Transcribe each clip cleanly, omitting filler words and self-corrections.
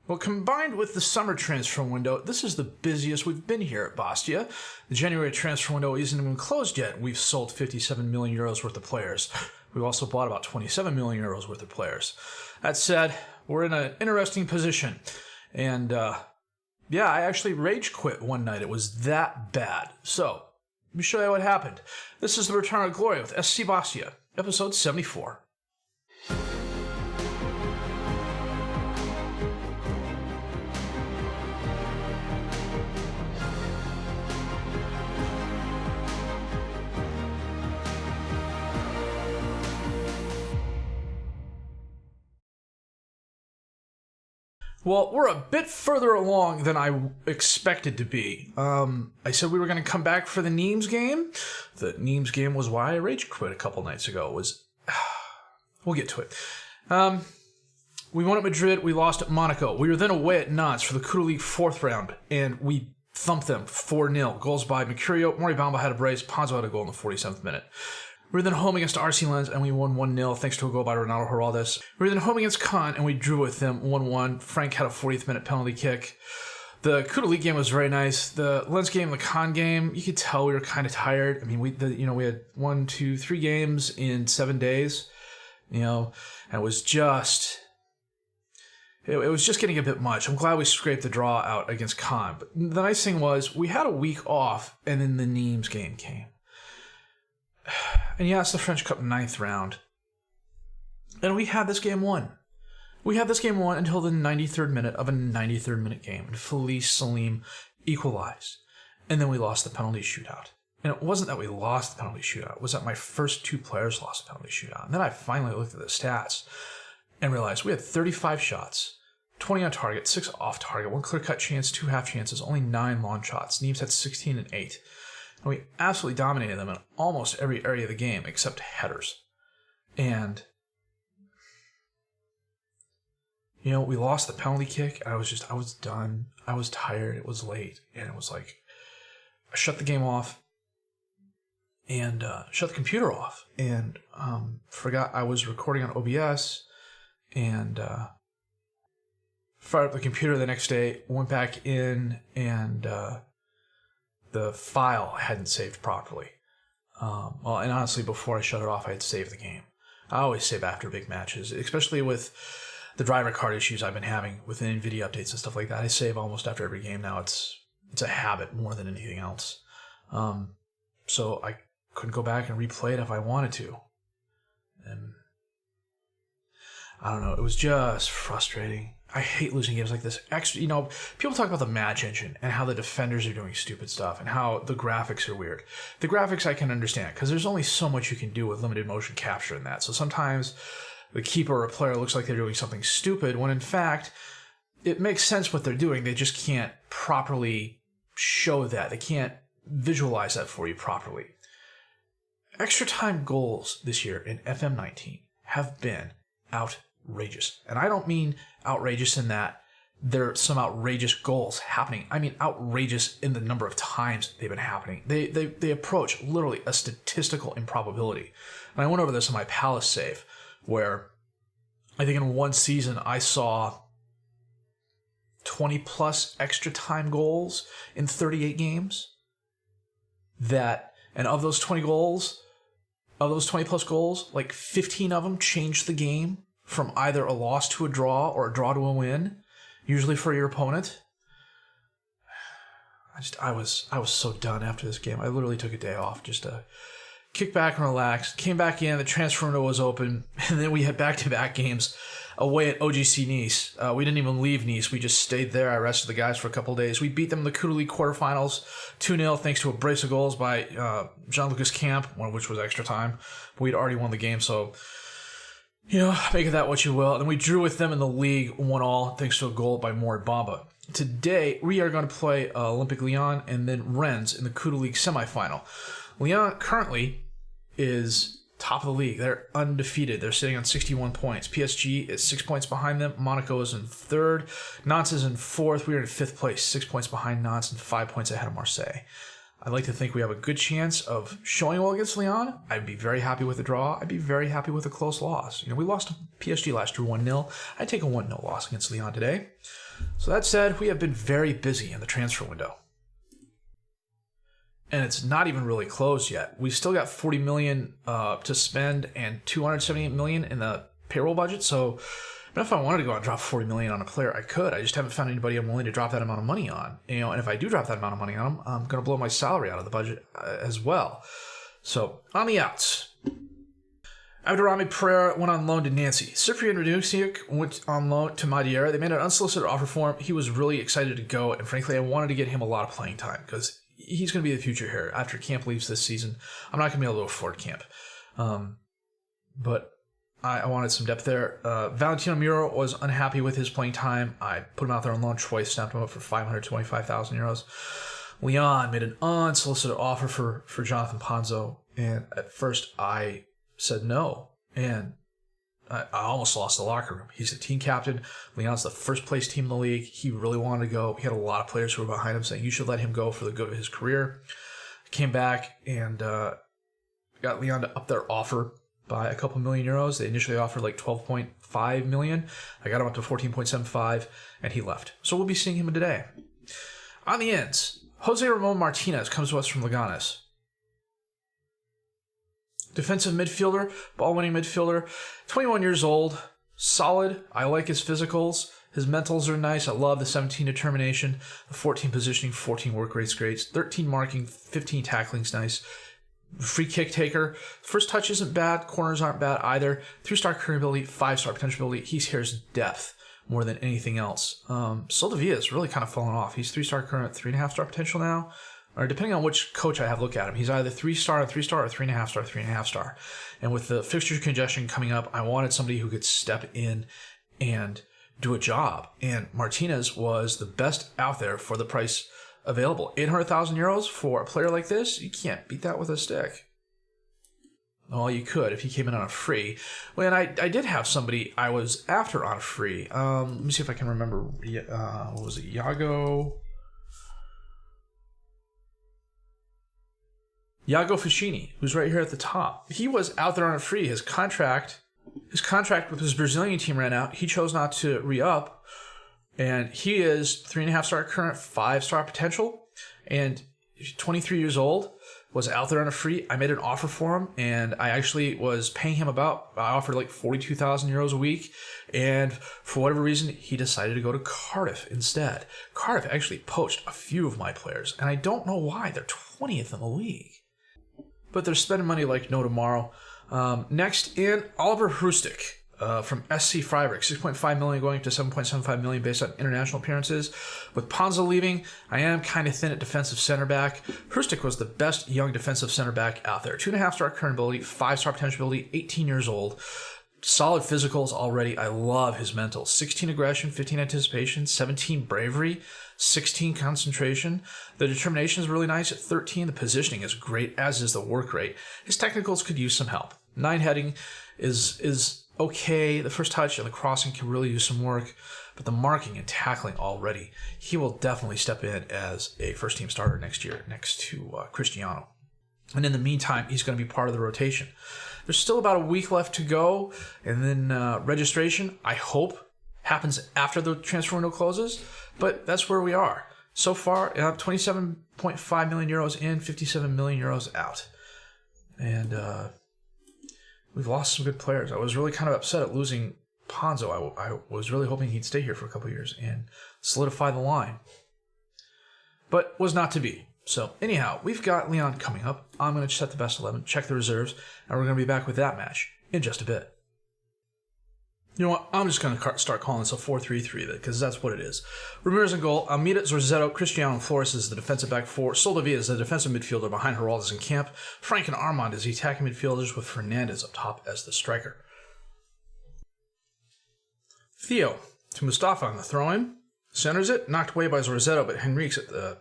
Well, combined with the summer transfer window, this is the busiest we've been here at Bastia. The January transfer window isn't even closed yet. We've sold 57 million euros worth of players. We've also bought about 27 million euros worth of players. That said, we're in an interesting position. And, yeah, I actually rage quit one night. It was that bad. So, let me show you what happened. This is the Return of Gloria with SC Bastia, episode 74. Well, we're a bit further along than I expected to be. I said we were going to come back for the Nimes game. The Nimes game was why I rage quit a couple nights ago. We'll get to it. We won at Madrid. We lost at Monaco. We were then away at Nantes for the Coupe League fourth round, and we thumped them 4-0. Goals by Mercu. Mori Bamba had a brace. Ponzo had a goal in the 47th minute. We were then home against RC Lyons, and we won 1-0 thanks to a goal by Ronaldo Heraldes. We were then home against Caen, and we drew with them 1-1. Frank had a 40th minute penalty kick. The Coupe League game was very nice. The Lens game, the Caen game, you could tell we were kind of tired. I mean, we had 3 games in 7 days, and it was just getting a bit much. I'm glad we scraped the draw out against Caen. But the nice thing was we had a week off, and then the Nimes game came. And yeah, it's the French Cup 9th round. And we had this game won. We had this game won until the 93rd minute of a 93rd minute game. And Felice Salim equalized. And then we lost the penalty shootout. And it wasn't that we lost the penalty shootout. It was that my first 2 players lost the penalty shootout. And then I finally looked at the stats and realized we had 35 shots, 20 on target, 6 off target, 1 clear-cut chance, 2 half chances, only 9 long shots. Nimes had 16 and 8. And we absolutely dominated them in almost every area of the game except headers. And, we lost the penalty kick. And I was done. I was tired. It was late. And it was like, I shut the game off and shut the computer off. And forgot I was recording on OBS. And fired up the computer the next day, went back in, and the file hadn't saved properly. And honestly, before I shut it off, I had saved the game. I always save after big matches, especially with the driver card issues I've been having with the NVIDIA updates and stuff like that. I save almost after every game now. It's a habit more than anything else. So I couldn't go back and replay it if I wanted to. And I don't know. It was just frustrating. I hate losing games like this. People talk about the match engine and how the defenders are doing stupid stuff and how the graphics are weird. The graphics I can understand because there's only so much you can do with limited motion capture in that. So sometimes the keeper or a player looks like they're doing something stupid when in fact it makes sense what they're doing. They just can't properly show that. They can't visualize that for you properly. Extra time goals this year in FM19 have been outrageous. And I don't mean outrageous in that there are some outrageous goals happening. I mean outrageous in the number of times they've been happening. They approach literally a statistical improbability. And I went over this in my Palace save, where I think in one season I saw 20 plus extra time goals in 38 games. And of those 20 plus goals, like 15 of them changed the game from either a loss to a draw or a draw to a win, usually for your opponent. I was so done after this game. I literally took a day off just to kick back and relax. Came back in, the transfer window was open, and then we had back-to-back games away at OGC Nice. We didn't even leave Nice. We just stayed there. I rested the guys for a couple of days. We beat them in the Coupe League quarterfinals 2-0 thanks to a brace of goals by Jean-Lucas Camp, one of which was extra time. We'd already won the game, so make of that what you will. And then we drew with them in the league 1-1 thanks to a goal by Mori Bamba. Today, we are going to play Olympique Lyon and then Rennes in the Coupe League Semi Final. Lyon currently is top of the league. They're undefeated. They're sitting on 61 points. PSG is 6 points behind them. Monaco is in 3rd. Nantes is in 4th. We are in 5th place, 6 points behind Nantes and 5 points ahead of Marseille. I'd like to think we have a good chance of showing well against Lyon. I'd be very happy with a draw. I'd be very happy with a close loss. We lost to PSG last year 1-0. I'd take a 1-0 loss against Lyon today. So that said, we have been very busy in the transfer window. And it's not even really closed yet. We've still got $40 million to spend and $278 million in the payroll budget. So if I wanted to go out and drop $40 million on a player, I could. I just haven't found anybody I'm willing to drop that amount of money on. And if I do drop that amount of money on them, I'm going to blow my salary out of the budget as well. So on the outs, Abderrahmane Pereira went on loan to Nancy. Cyprian Raducic went on loan to Madeira. They made an unsolicited offer for him. He was really excited to go, and frankly, I wanted to get him a lot of playing time because he's going to be the future here. After camp leaves this season, I'm not going to be able to afford camp. But I wanted some depth there. Valentino Muro was unhappy with his playing time. I put him out there on loan twice, snapped him up for 525,000 euros. Lyon made an unsolicited offer for Jonathan Ponzo, and at first I said no, and I almost lost the locker room. He's the team captain. Lyon's the first place team in the league. He really wanted to go. He had a lot of players who were behind him saying, you should let him go for the good of his career. Came back and got Lyon to up their offer by a couple million euros. They initially offered like 12.5 million. I got him up to 14.75, and he left. So we'll be seeing him today. On the ends, Jose Ramon Martinez comes to us from Leganes. Defensive midfielder, ball-winning midfielder, 21 years old, solid. I like his physicals. His mentals are nice. I love the 17 determination, the 14 positioning, 14 work rate's great, 13 marking, 15 tackling's nice. Free kick taker. First touch isn't bad. Corners aren't bad either. 3-star current ability, 5-star potential ability. He's here's depth more than anything else. Soldevilla is really kind of fallen off. He's 3-star current, 3.5-star potential now. Or depending on which coach I have look at him, he's either 3-star and 3-star or 3.5-star, 3.5-star. And with the fixture congestion coming up, I wanted somebody who could step in and do a job. And Martinez was the best out there for the price available. 800,000 euros for a player like this, you can't beat that with a stick. Well, you could if he came in on a free. Well, and I did have somebody I was after on a free. Let me see if I can remember. What was it? Iago Ficini, who's right here at the top. He was out there on a free. His contract with his Brazilian team ran out. He chose not to re-up, and he is 3.5-star current, 5-star potential, and 23 years old. Was out there on a free. I made an offer for him, and I actually was paying him I offered like 42,000 euros a week, and for whatever reason, he decided to go to Cardiff instead. Cardiff actually poached a few of my players, and I don't know why. They're 20th in the league. But they're spending money like no tomorrow. Next in, Oliver Hrustic from SC Freiburg. 6.5 million going up to 7.75 million based on international appearances. With Ponzo leaving, I am kind of thin at defensive center back. Hrustic was the best young defensive center back out there. 2.5-star current ability, 5-star potential ability, 18 years old. Solid physicals already. I love his mental. 16 aggression, 15 anticipation, 17 bravery, 16 concentration. The determination is really nice at 13. The positioning is great, as is the work rate. His technicals could use some help. 9 heading is okay. The first touch and the crossing can really use some work, but the marking and tackling already. He will definitely step in as a first-team starter next year next to Cristiano. And in the meantime, he's going to be part of the rotation. There's still about a week left to go, and then registration, I hope, happens after the transfer window closes, but that's where we are. So far, 27.5 million euros in, 57 million euros out. And we've lost some good players. I was really kind of upset at losing Ponzo. I was really hoping he'd stay here for a couple of years and solidify the line. But was not to be. So anyhow, we've got Lyon coming up. I'm going to set the best 11, check the reserves, and we're going to be back with that match in just a bit. You know what? I'm just going to start calling this a 4-3-3 because that's what it is. Ramirez in goal. Almeida, Zorzetto, Cristiano, and Flores is the defensive back four. Soldevilla is the defensive midfielder behind Heraldes in camp. Frank and Armand is the attacking midfielders with Fernandez up top as the striker. Theo to Mustafa on the throw-in. Centers it. Knocked away by Zorzetto, but Henrique's at the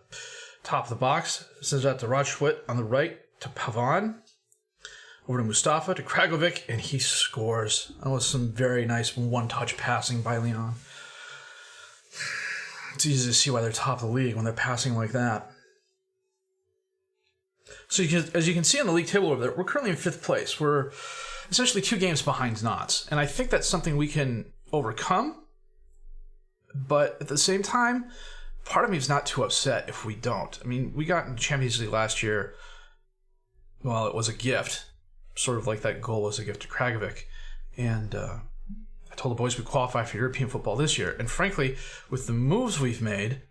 top of the box. Sends that to Rajwit on the right to Pavan. Over to Mustafa, to Kragovic, and he scores. That was some very nice one-touch passing by Lyon. It's easy to see why they're top of the league when they're passing like that. So as you can see on the league table over there, we're currently in 5th place. We're essentially 2 games behind Knots, and I think that's something we can overcome. But at the same time, part of me is not too upset if we don't. I mean, we got in Champions League last year. Well, it was a gift. Sort of like that goal was a gift to Kragovic. And I told the boys we qualify for European football this year. And frankly, with the moves we've made...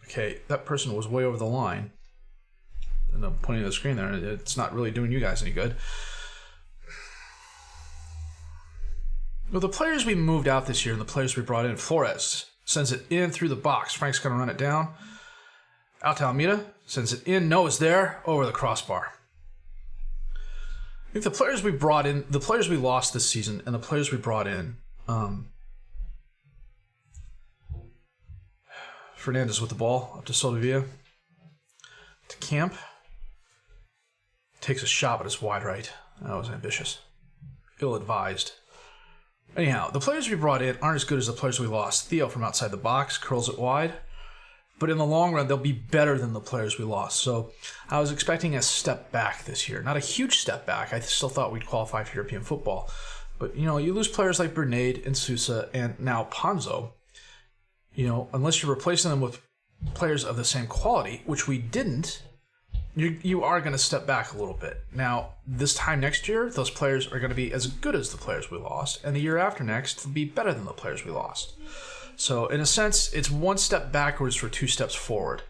Okay, that person was way over the line. And I'm pointing to the screen there. It's not really doing you guys any good. With the players we moved out this year and the players we brought in, Flores sends it in through the box. Frank's going to run it down. Out to Almeida. Sends it in. No, it's there. Over the crossbar. I think the players we brought in, the players we lost this season, and the players we brought in, Fernandez with the ball up to Soldevilla. To Camp. Takes a shot, but it's wide right. That was ambitious. Ill-advised. Anyhow, the players we brought in aren't as good as the players we lost. Theo from outside the box curls it wide. But in the long run, they'll be better than the players we lost. So I was expecting a step back this year. Not a huge step back. I still thought we'd qualify for European football. But, you lose players like Bernade and Sousa and now Ponzo. Unless you're replacing them with players of the same quality, which we didn't, you are going to step back a little bit. Now, this time next year, those players are going to be as good as the players we lost. And the year after next, they'll be better than the players we lost. So, in a sense, it's one step backwards for 2 steps forward.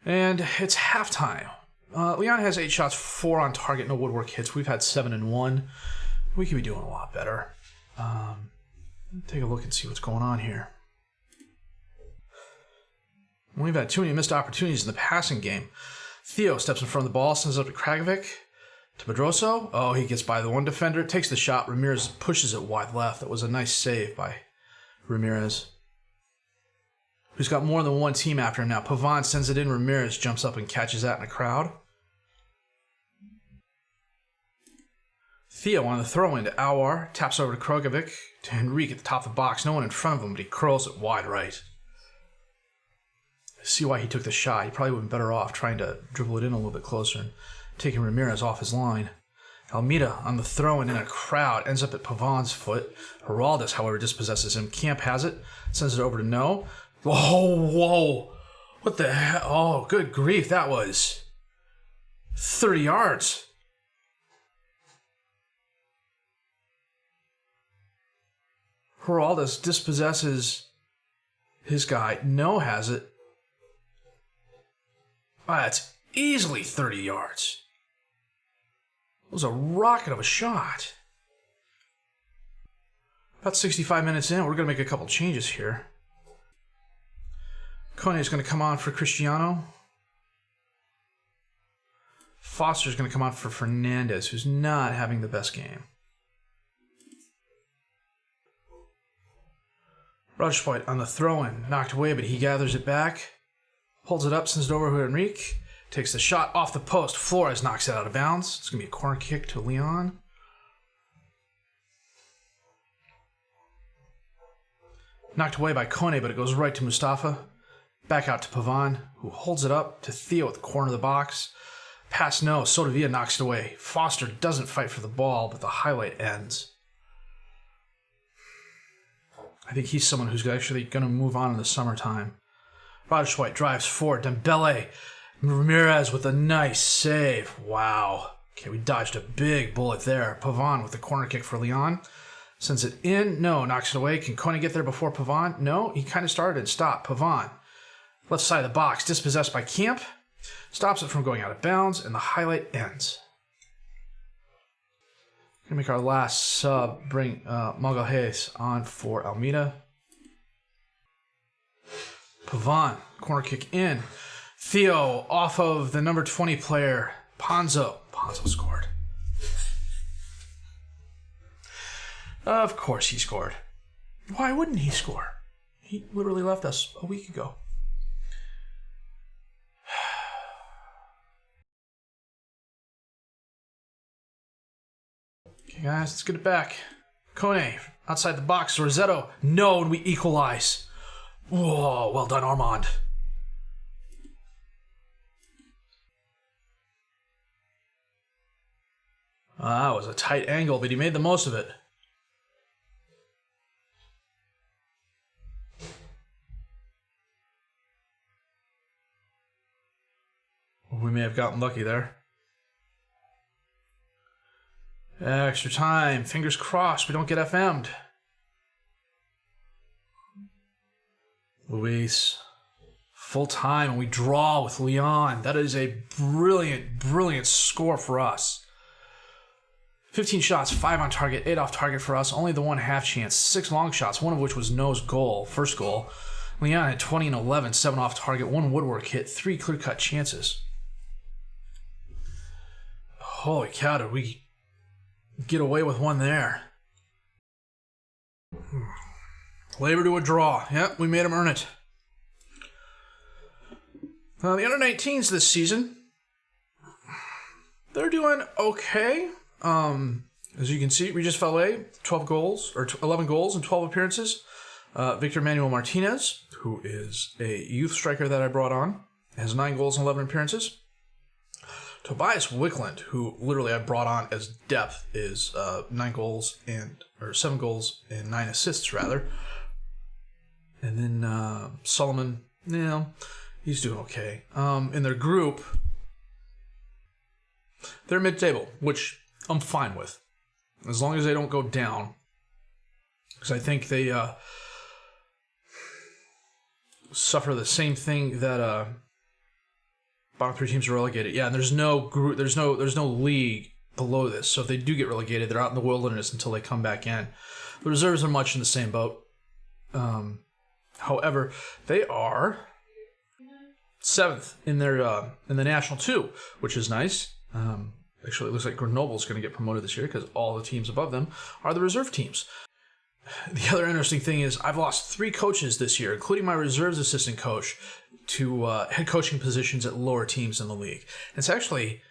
And it's halftime. Lyon has 8 shots, 4 on target, no woodwork hits. We've had 7 and 1. We could be doing a lot better. Take a look and see what's going on here. We've had too many missed opportunities in the passing game. Theo steps in front of the ball, sends it up to Kragovic. To Pedroso. Oh, he gets by the one defender. Takes the shot. Ramirez pushes it wide left. That was a nice save by Ramirez, who's got more than one team after him now. Pavon sends it in. Ramirez jumps up and catches that in the crowd. Theo on the throw-in to Awar. Taps over to Kragovic. To Henrique at the top of the box. No one in front of him, but he curls it wide right. See why he took the shot. He probably would have been better off trying to dribble it in a little bit closer and taking Ramirez off his line. Almeida on the throw-in in a crowd ends up at Pavon's foot. Geraldes, however, dispossesses him. Camp has it. Sends it over to No. Whoa. What the hell? Oh, good grief. That was 30 yards. Geraldes dispossesses his guy. No has it. That's easily 30 yards. It was a rocket of a shot. About 65 minutes in, we're going to make a couple changes here. Kone is going to come on for Cristiano. Foster's going to come on for Fernandez, who's not having the best game. Rushpoint on the throw-in, knocked away, but he gathers it back. Holds it up, sends it over to Henrique. Takes the shot off the post. Flores knocks it out of bounds. It's going to be a corner kick to Lyon. Knocked away by Kone, but it goes right to Mustafa. Back out to Pavon, who holds it up to Theo at the corner of the box. Pass no. Soldevilla knocks it away. Foster doesn't fight for the ball, but the highlight ends. I think he's someone who's actually going to move on in the summertime. Rajswhite drives forward. Dembele. Ramirez with a nice save. Wow. Okay, we dodged a big bullet there. Pavon with the corner kick for Lyon. Sends it in. No, knocks it away. Can Kone get there before Pavon? No, he kind of started and stopped. Pavon. Left side of the box. Dispossessed by Camp. Stops it from going out of bounds, and the highlight ends. Going to make our last sub. Bring Magalhaes on for Almeida. Pavon, corner kick in. Theo off of the number 20 player, Ponzo. Ponzo scored. Of course he scored. Why wouldn't he score? He literally left us a week ago. Okay, guys, let's get it back. Kone, outside the box. Rossetto, no, and we equalize. Whoa, well done, Armand. That was a tight angle, but he made the most of it. may have gotten lucky there. Extra time. Fingers crossed we don't get FM'd. Luis. Full time, and we draw with Lyons. That is a brilliant, brilliant score for us. 15 shots, 5 on target, 8 off target for us. Only the 1 half chance. 6 long shots, one of which was No's goal, first goal. Lyons had 20 and 11, 7 off target, 1 woodwork hit, 3 clear-cut chances. Holy cow, did we get away with one there. Labor to a draw. Yep, we made him earn it. The under-19s this season, they're doing okay. As you can see, Regis Fallet, 11 goals and 12 appearances. Victor Manuel Martinez, who is a youth striker that I brought on, has 9 goals and 11 appearances. Tobias Wickland, who literally I brought on as depth, is 7 goals and 9 assists rather. And then Solomon, he's doing okay. In their group, they're mid-table, which I'm fine with, as long as they don't go down. Because I think they suffer the same thing that bottom 3 teams are relegated. Yeah, and there's no group, there's no league below this. So if they do get relegated, they're out in the wilderness until they come back in. The reserves are much in the same boat. However, they are 7th in their in the National 2, which is nice. Actually, it looks like Grenoble's going to get promoted this year because all the teams above them are the reserve teams. The other interesting thing is I've lost 3 coaches this year, including my reserves assistant coach, to head coaching positions at lower teams in the league. It's actually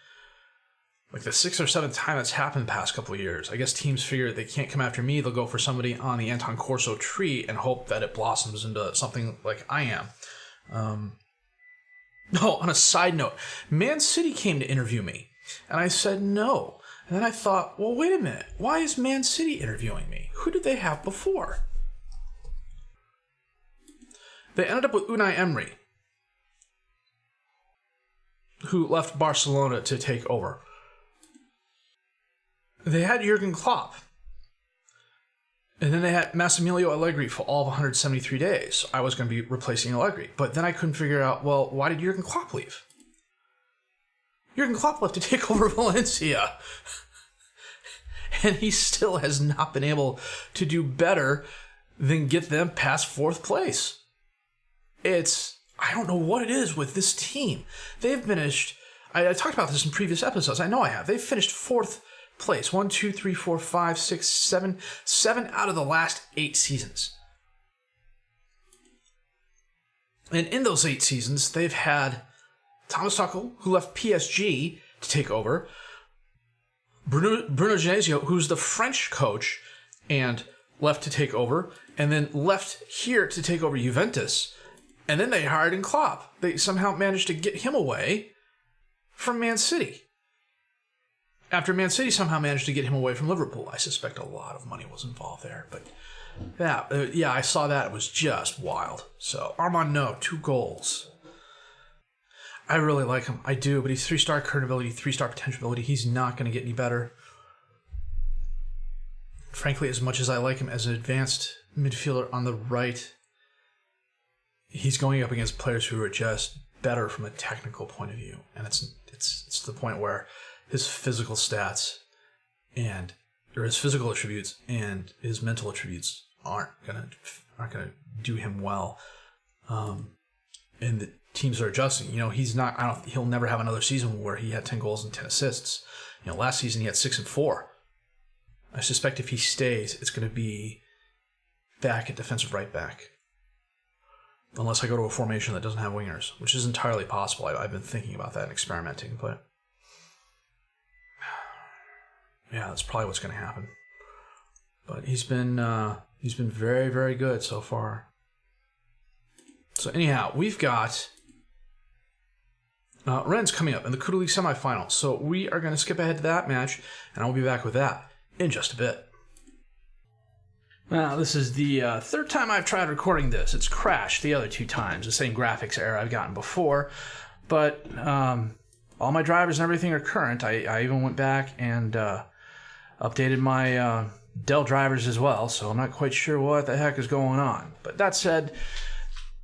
like the 6th or 7th time that's happened the past couple of years. I guess teams figure they can't come after me. They'll go for somebody on the Anton Corso tree and hope that it blossoms into something like I am. On a side note, Man City came to interview me, and I said no. And then I thought, well, wait a minute. Why is Man City interviewing me? Who did they have before? They ended up with Unai Emery, who left Barcelona to take over. They had Jurgen Klopp. And then they had Massimiliano Allegri for all of 173 days. I was going to be replacing Allegri. But then I couldn't figure out, well, why did Jurgen Klopp leave? Jurgen Klopp left to take over Valencia. And he still has not been able to do better than get them past 4th place. I don't know what it is with this team. They've finished, I talked about this in previous episodes. I know I have. They've finished 4th place. 1, 2, 3, 4, 5, 6, 7. 7 out of the last 8 seasons. And in those 8 seasons, they've had Thomas Tuchel, who left PSG to take over. Bruno Genesio, who's the French coach, and left to take over. And then left here to take over Juventus. And then they hired in Klopp. They somehow managed to get him away from Man City. After Man City somehow managed to get him away from Liverpool. I suspect a lot of money was involved there. But yeah, I saw that. It was just wild. So Armand No, 2 goals. I really like him. I do, but he's 3-star current ability, 3-star potential ability. He's not going to get any better. Frankly, as much as I like him as an advanced midfielder on the right, he's going up against players who are just better from a technical point of view. And it's to the point where his physical stats or his physical attributes and his mental attributes aren't gonna do him well. And the teams are adjusting. He'll never have another season where he had 10 goals and 10 assists. Last season he had 6 and 4. I suspect if he stays, it's going to be back at defensive right back. Unless I go to a formation that doesn't have wingers, which is entirely possible. I've been thinking about that and experimenting, but yeah, that's probably what's going to happen. But he's been very, very good so far. So anyhow, we've got Rennes coming up in the Coupe League Semi Final. So we are going to skip ahead to that match, and I'll be back with that in just a bit. Well, this is the 3rd time I've tried recording this. It's crashed the other 2 times, the same graphics error I've gotten before. But all my drivers and everything are current. I even went back and updated my Dell drivers as well, so I'm not quite sure what the heck is going on. But that said,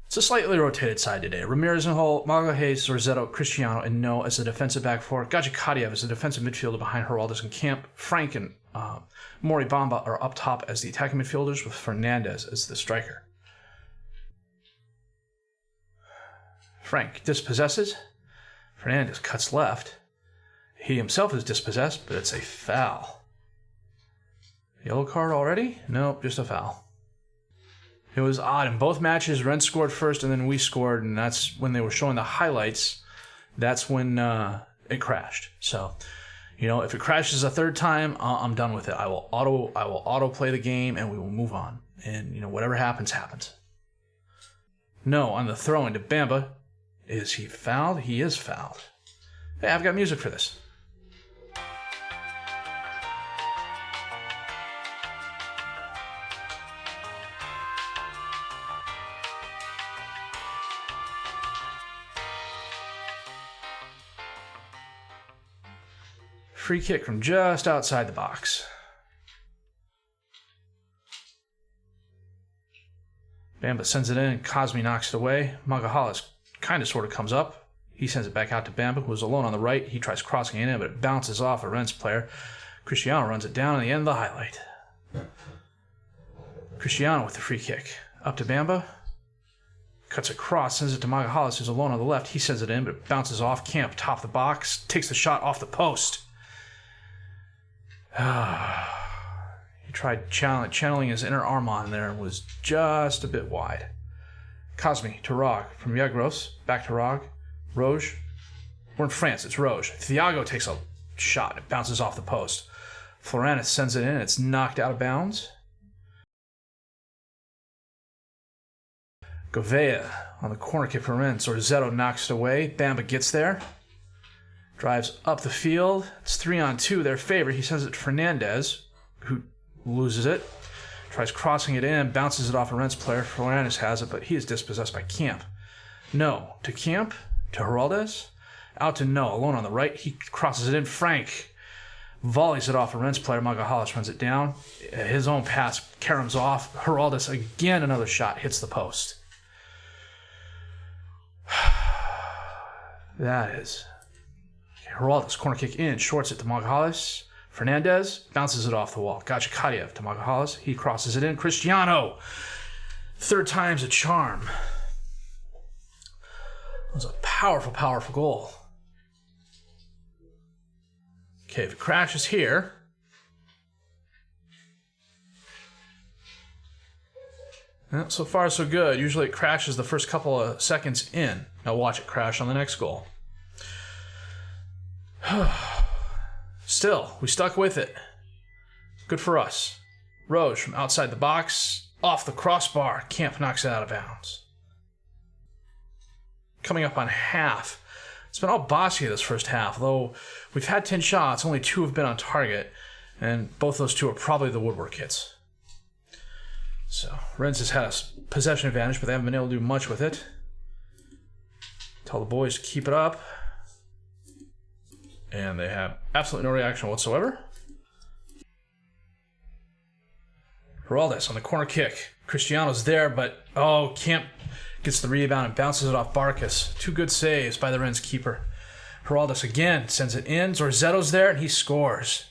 it's a slightly rotated side today. Ramirez and Hull, Magalhaes, Rossetto, Cristiano, and No as the defensive back four. Gadzhikadiev as the defensive midfielder behind Heraldez and Camp. Frank and Mori Bamba are up top as the attacking midfielders with Fernandez as the striker. Frank dispossesses. Fernandez cuts left. He himself is dispossessed, but it's a foul. Yellow card already? Nope, just a foul. It was odd. In both matches, Rennes scored first and then we scored, and that's when they were showing the highlights. That's when it crashed. So, if it crashes a third time, I'm done with it. I will auto play the game and we will move on. And whatever happens, happens. No, on the throw into Bamba. Is he fouled? He is fouled. Hey, I've got music for this. Free kick from just outside the box. Bamba sends it in and Cosme knocks it away. Magalhaes kind of sort of comes up. He sends it back out to Bamba, who was alone on the right. He tries crossing it in, but it bounces off a Rennes player. Cristiano runs it down at the end of the highlight. Cristiano with the free kick. Up to Bamba. Cuts across, sends it to Magalhaes, who's alone on the left. He sends it in, but it bounces off. Camp, top of the box, takes the shot off the post. He tried channeling his inner Armand there and was just a bit wide. Cosme to Rog. From Yagros, back to Rog. Roge. We're in France, it's Roge. Thiago takes a shot. It bounces off the post. Floranus sends it in. It's knocked out of bounds. Gouveia on the corner kick for Rennes. Rossetto knocks it away. Bamba gets there. Drives up the field. It's 3-on-2, their favor. He sends it to Fernandez, who loses it. Tries crossing it in, bounces it off a Rennes player. Floranus has it, but he is dispossessed by Camp. No. To Camp. To Heraldez. Out to No. Alone on the right. He crosses it in. Frank volleys it off a Rennes player. Magalhaes runs it down. His own pass caroms off. Heraldez, again, another shot. Hits the post. That is... Heraldez, corner kick in, shorts it to Magalhaes. Fernandez bounces it off the wall. Gadzhikadiev to Magalhaes. He crosses it in. Cristiano. Third time's a charm. It was a powerful, powerful goal. Okay, if it crashes here... Well, so far, so good. Usually it crashes the first couple of seconds in. Now watch it crash on the next goal. Still, we stuck with it. Good for us. Roge from outside the box, off the crossbar. Camp knocks it out of bounds. Coming up on half. It's been all Bastia this first half, though we've had 10 shots, only 2 have been on target, and both those 2 are probably the woodwork hits. So, Rennes has had a possession advantage, but they haven't been able to do much with it. Tell the boys to keep it up. And they have absolutely no reaction whatsoever. Heraldez on the corner kick. Cristiano's there, but Camp gets the rebound and bounces it off Barkas. 2 good saves by the Rennes keeper. Heraldez again sends it in. Zorzetto's there, and he scores.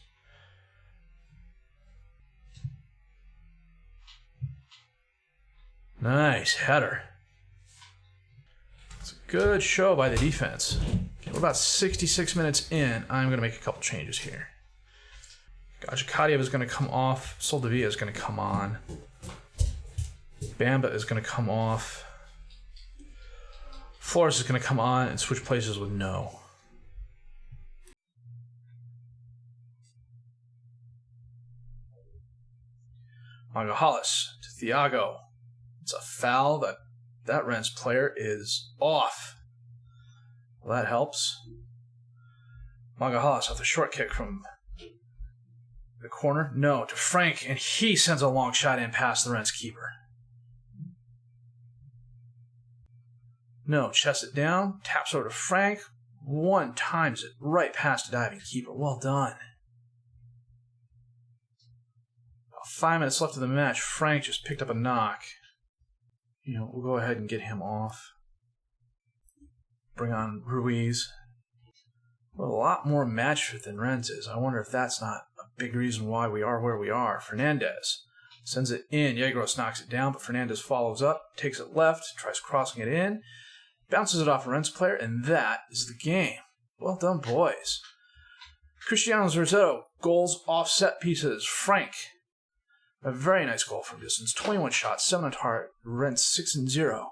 Nice header. It's a good show by the defense. We're about 66 minutes in. I'm going to make a couple changes here. Gadzhikadiev is going to come off. Soldevilla is going to come on. Bamba is going to come off. Flores is going to come on and switch places with No. Magalhaes to Thiago. It's a foul. That Rennes player is off. Well, that helps. Magalhaes off the short kick from the corner. No, to Frank, and he sends a long shot in past the Rennes keeper. No, chests it down, taps over to Frank, One times it right past the diving keeper. Well done. About 5 minutes left of the match. Frank just picked up a knock. We'll go ahead and get him off. Bring on Ruiz. Well, a lot more match fit than Rennes is. I wonder if that's not a big reason why we are where we are. Fernandez sends it in. Yegros knocks it down, but Fernandez follows up, takes it left, tries crossing it in, bounces it off a Rennes player, and that is the game. Well done, boys. Cristiano Zorzetto, goals off set pieces. Frank, a very nice goal from distance. 21 shots, 7 on target. Rennes 6-0.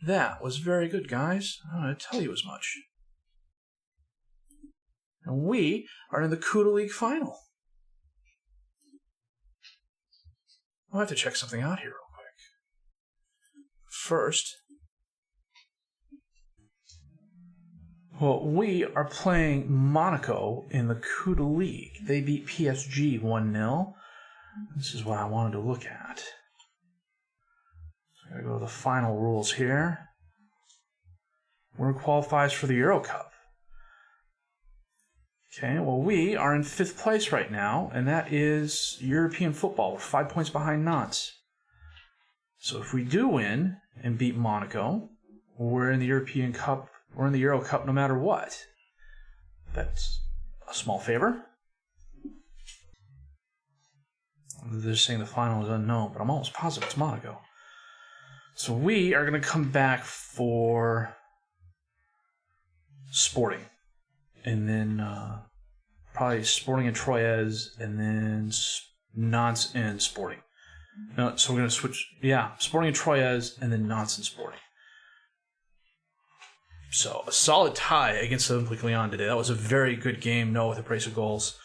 That was very good, guys. I'm going to tell you as much. And we are in the Coupe League Final. I'll have to check something out here real quick. First, we are playing Monaco in the Coupe League. They beat PSG 1-0. This is what I wanted to look at. So I gotta go to the final rules here. Winner qualifies for the Euro Cup. Okay, well, we are in 5th place right now, and that is European football. We're 5 points behind Nantes. So if we do win and beat Monaco, we're in the European Cup. We're in the Euro Cup no matter what. That's a small favor. They're saying the final is unknown, but I'm almost positive it's Monaco. So we are going to come back for Sporting. And then probably Sporting and Troyes, and then Nantes and Sporting. No, so we're going to switch. Yeah, Sporting and Troyes, and then Nantes and Sporting. So a solid tie against Olympique Lyon today. That was a very good game, with a brace of goals.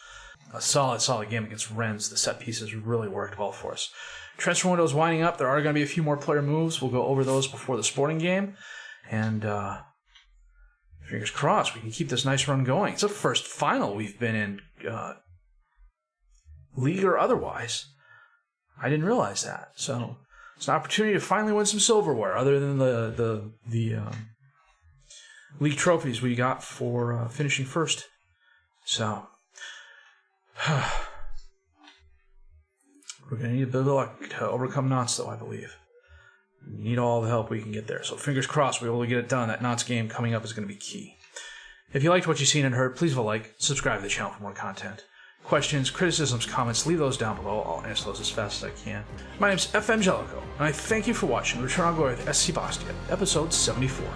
A solid game against Rennes. The set pieces really worked well for us. Transfer window is winding up. There are going to be a few more player moves. We'll go over those before the Sporting game. And fingers crossed we can keep this nice run going. It's the first final we've been in, league or otherwise. I didn't realize that. So it's an opportunity to finally win some silverware, other than the league trophies we got for finishing first. So we're going to need a bit of luck to overcome Nantes, though, I believe. We need all the help we can get there. So fingers crossed we're able to get it done. That Nantes game coming up is going to be key. If you liked what you've seen and heard, please leave a like, subscribe to the channel for more content. Questions, criticisms, comments, leave those down below. I'll answer those as fast as I can. My name's FM19, and I thank you for watching Return on Gloria with SC Bastia, episode 74.